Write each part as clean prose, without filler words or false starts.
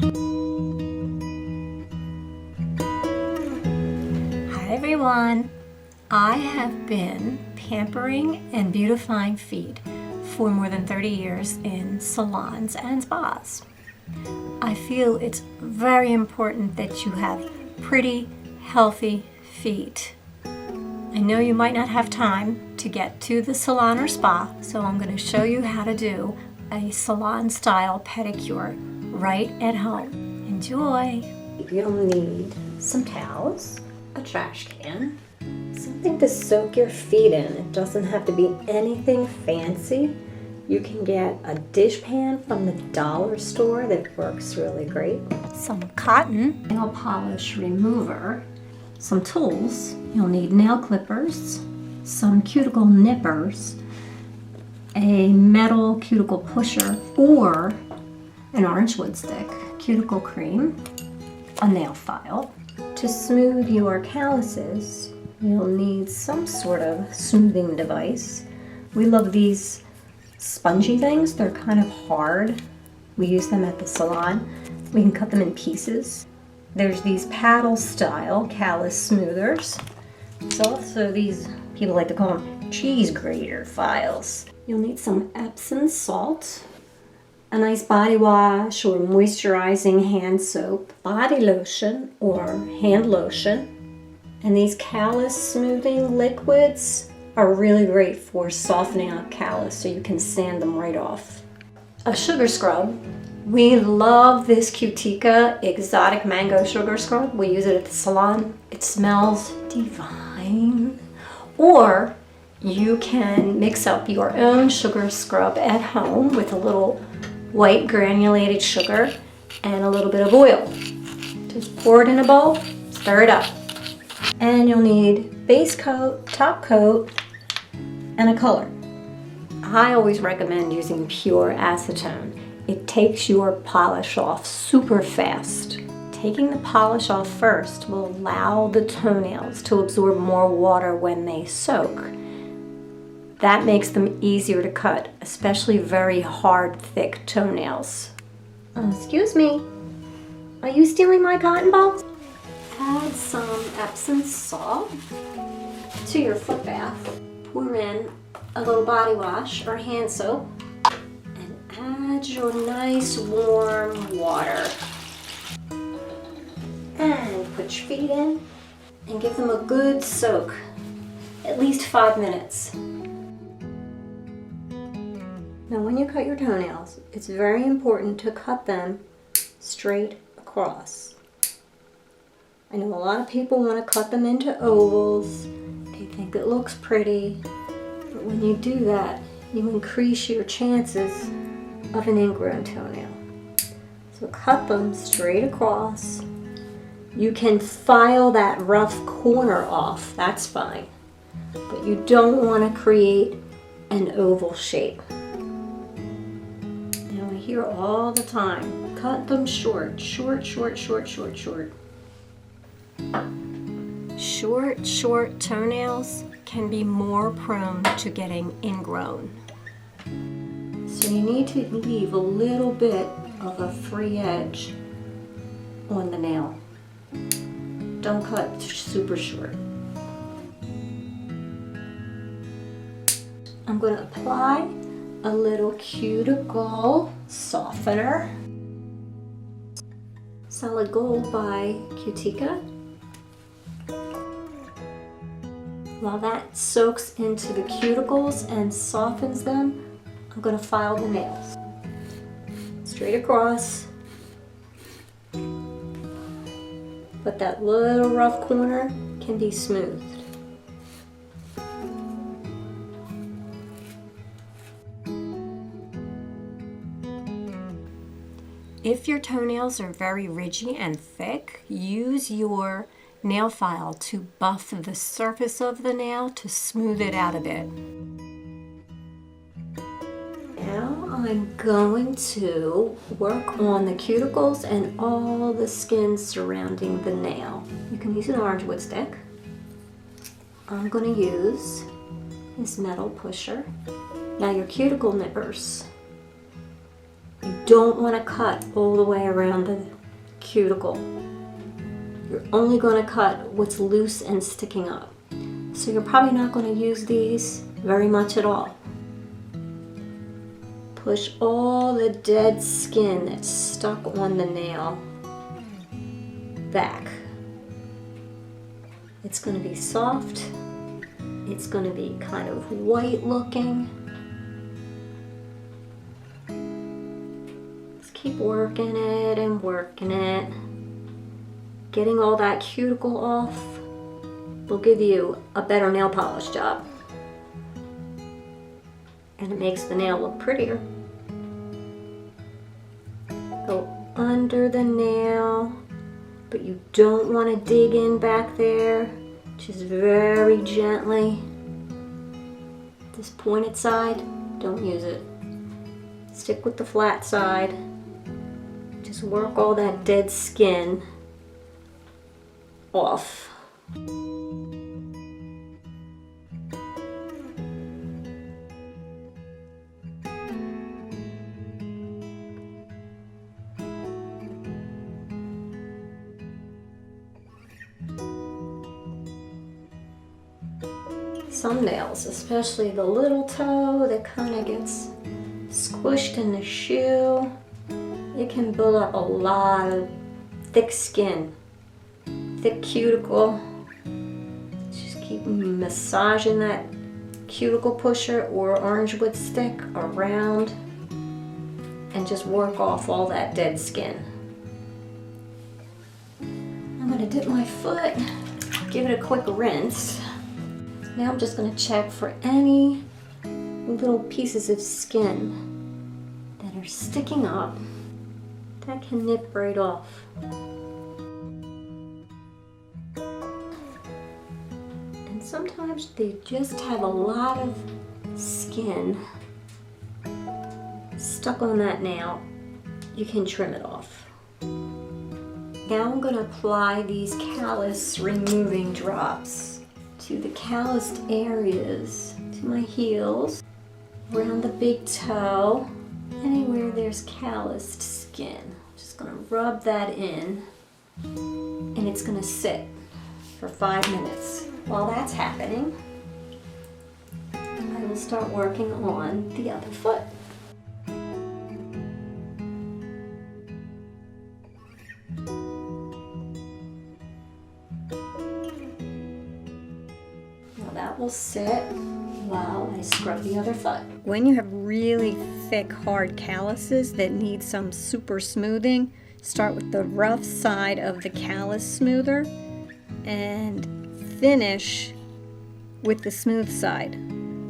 Hi everyone! I have been pampering and beautifying feet for more than 30 years in salons and spas. I feel it's very important that you have pretty, healthy feet. I know you might not have time to get to the salon or spa, so I'm going to show you how to do a salon-style pedicure right at home. Enjoy! You'll need some towels, a trash can, something to soak your feet in. It doesn't have to be anything fancy. You can get a dishpan from the dollar store that works really great. Some cotton nail polish remover, some tools. You'll need nail clippers, some cuticle nippers, a metal cuticle pusher or an orange wood stick, cuticle cream, a nail file. To smooth your calluses, you'll need some sort of smoothing device. We love these spongy things. They're kind of hard. We use them at the salon. We can cut them in pieces. There's these paddle style callus smoothers. There's also these, people like to call them cheese grater files. You'll need some Epsom salt, a nice body wash or moisturizing hand soap, body lotion or hand lotion, and these callus smoothing liquids are really great for softening up callus so you can sand them right off. A sugar scrub. We love this Cutica exotic mango sugar scrub. We use it at the salon. It smells divine. Or you can mix up your own sugar scrub at home with a little white granulated sugar and a little bit of oil. Just pour it in a bowl, stir it up. And you'll need base coat, top coat, and a color. I always recommend using pure acetone. It takes your polish off super fast. Taking the polish off first will allow the toenails to absorb more water when they soak. That makes them easier to cut, especially very hard, thick toenails. Excuse me, are you stealing my cotton balls? Add some Epsom salt to your foot bath. Pour in a little body wash or hand soap and add your nice warm water. And put your feet in and give them a good soak, at least 5 minutes. Now when you cut your toenails, it's very important to cut them straight across. I know a lot of people want to cut them into ovals. They think it looks pretty. But when you do that, you increase your chances of an ingrown toenail. So cut them straight across. You can file that rough corner off, that's fine. But you don't want to create an oval shape. Here all the time. Cut them short, short, short, short, short, short. Short, short toenails can be more prone to getting ingrown. So you need to leave a little bit of a free edge on the nail. Don't cut super short. I'm going to apply a little cuticle softener. Solid Gold by Cutica. While that soaks into the cuticles and softens them, I'm going to file the nails. Straight across. But that little rough corner can be smoothed. If your toenails are very ridgy and thick, use your nail file to buff the surface of the nail to smooth it out a bit. Now I'm going to work on the cuticles and all the skin surrounding the nail. You can use an orange wood stick. I'm going to use this metal pusher. Now your cuticle nippers. You don't want to cut all the way around the cuticle. You're only going to cut what's loose and sticking up. So you're probably not going to use these very much at all. Push all the dead skin that's stuck on the nail back. It's going to be soft. It's going to be kind of white looking. Just keep working it and working it. Getting all that cuticle off will give you a better nail polish job. And it makes the nail look prettier. Go under the nail, but you don't want to dig in back there. Just very gently. This pointed side, don't use it. Stick with the flat side. Just work all that dead skin off. Some nails, especially the little toe that kind of gets squished in the shoe, it can build up a lot of thick skin, thick cuticle. Just keep massaging that cuticle pusher or orange wood stick around and just work off all that dead skin. I'm going to dip my foot, give it a quick rinse. Now I'm just going to check for any little pieces of skin that are sticking up that can nip right off. And sometimes they just have a lot of skin stuck on that nail. You can trim it off. Now I'm going to apply these callus removing drops to the calloused areas, to my heels, around the big toe, anywhere there's calloused skin. Just gonna rub that in, and it's gonna sit for 5 minutes. While that's happening, I will start working on the other foot. That will sit while I scrub the other foot. When you have really thick, hard calluses that need some super smoothing, start with the rough side of the callus smoother and finish with the smooth side.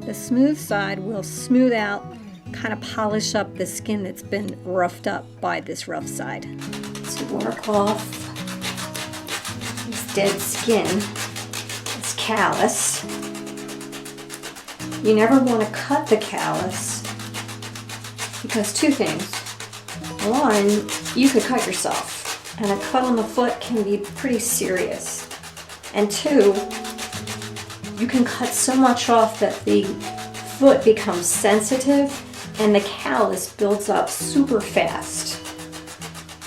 The smooth side will smooth out, kind of polish up the skin that's been roughed up by this rough side. To work off this dead skin, this callus. You never want to cut the callus because two things. One, you could cut yourself, and a cut on the foot can be pretty serious. And two, you can cut so much off that the foot becomes sensitive and the callus builds up super fast.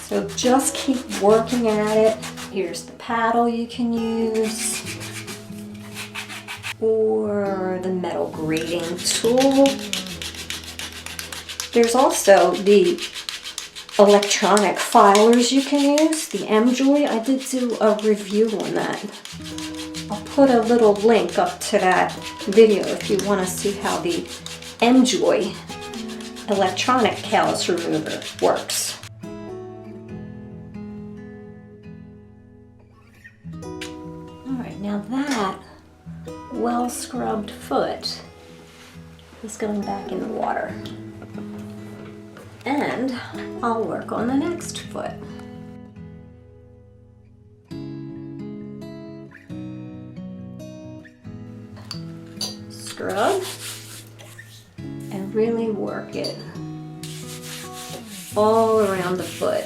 So just keep working at it. Here's the paddle you can use, or the metal grating tool. There's also the electronic filers you can use, the M-Joy. I did do a review on that. I'll put a little link up to that video if you want to see how the M-Joy electronic callus remover works. Alright, now that well scrubbed foot is going back in the water. And I'll work on the next foot. Scrub and really work it all around the foot.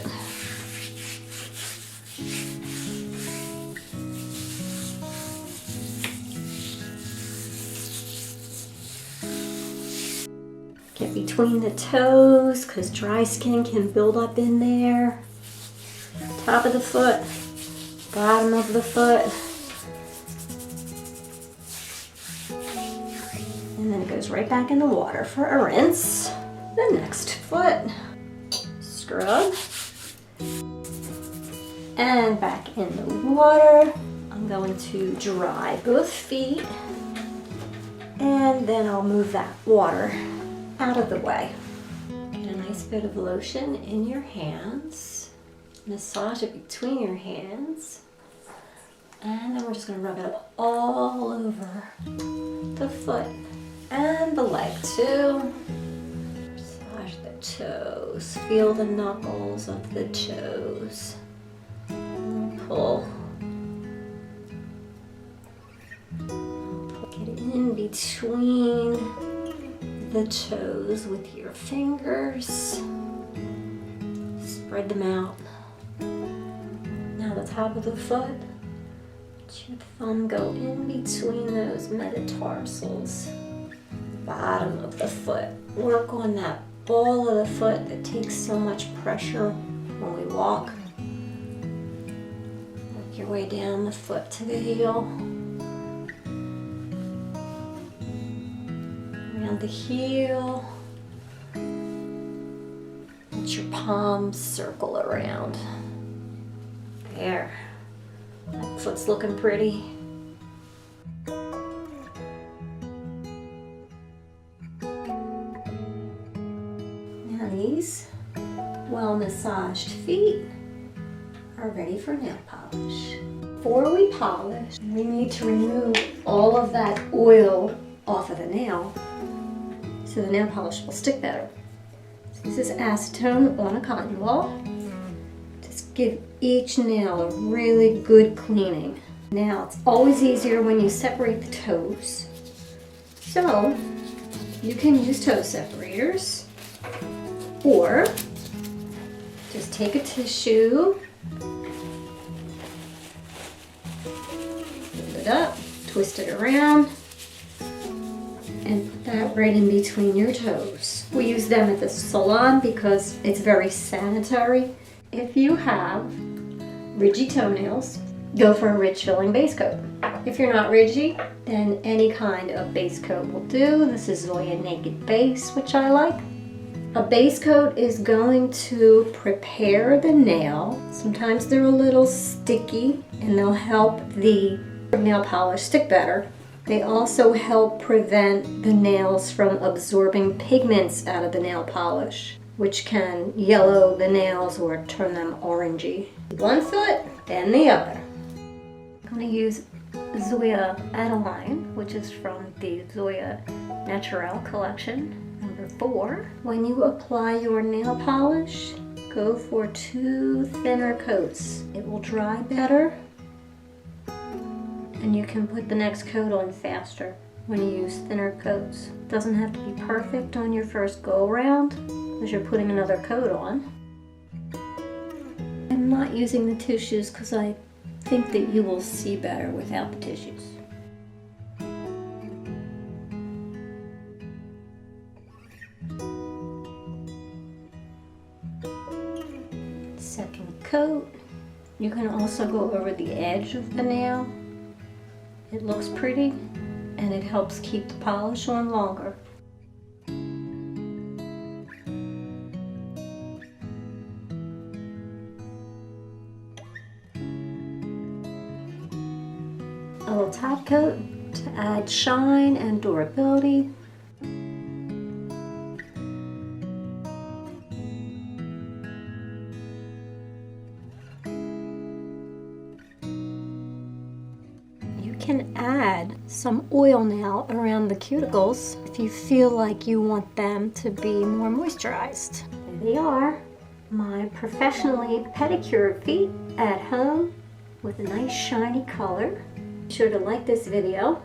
Get between the toes because dry skin can build up in there. Top of the foot, bottom of the foot. And then it goes right back in the water for a rinse. The next foot, scrub. And back in the water. I'm going to dry both feet. And then I'll move that water out of the way. Get a nice bit of lotion in your hands. Massage it between your hands. And then we're just going to rub it up all over the foot and the leg too. Massage the toes. Feel the knuckles of the toes. And pull. Get in between the toes with your fingers. Spread them out. Now the top of the foot. Let your thumb go in between those metatarsals. Bottom of the foot. Work on that ball of the foot that takes so much pressure when we walk. Work your way down the foot to the heel. Around the heel. Let your palms circle around. There. That foot's looking pretty. Now these well-massaged feet are ready for nail polish. Before we polish, we need to remove all of that oil off of the nail so the nail polish will stick better. So this is acetone on a cotton ball. Just give each nail a really good cleaning. Now it's always easier when you separate the toes. So you can use toe separators or just take a tissue, fold it up, twist it around, and put that right in between your toes. We use them at the salon because it's very sanitary. If you have ridgy toenails, go for a rich filling base coat. If you're not ridgy, then any kind of base coat will do. This is Zoya Naked Base, which I like. A base coat is going to prepare the nail. Sometimes they're a little sticky and they'll help the nail polish stick better. They also help prevent the nails from absorbing pigments out of the nail polish, which can yellow the nails or turn them orangey. One foot, then the other. I'm going to use Zoya Natural, which is from the Zoya Natural collection, number 4. When you apply your nail polish, go for 2 thinner coats. It will dry better, and you can put the next coat on faster when you use thinner coats. It doesn't have to be perfect on your first go around because you're putting another coat on. I'm not using the tissues because I think that you will see better without the tissues. Second coat. You can also go over the edge of the nail. It looks pretty and it helps keep the polish on longer. A little top coat to add shine and durability. Can add some oil now around the cuticles if you feel like you want them to be more moisturized. There they are, my professionally pedicured feet at home with a nice shiny color. Be sure to like this video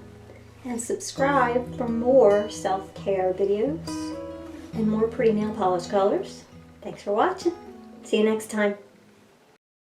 and subscribe for more self-care videos and more pretty nail polish colors. Thanks for watching. See you next time.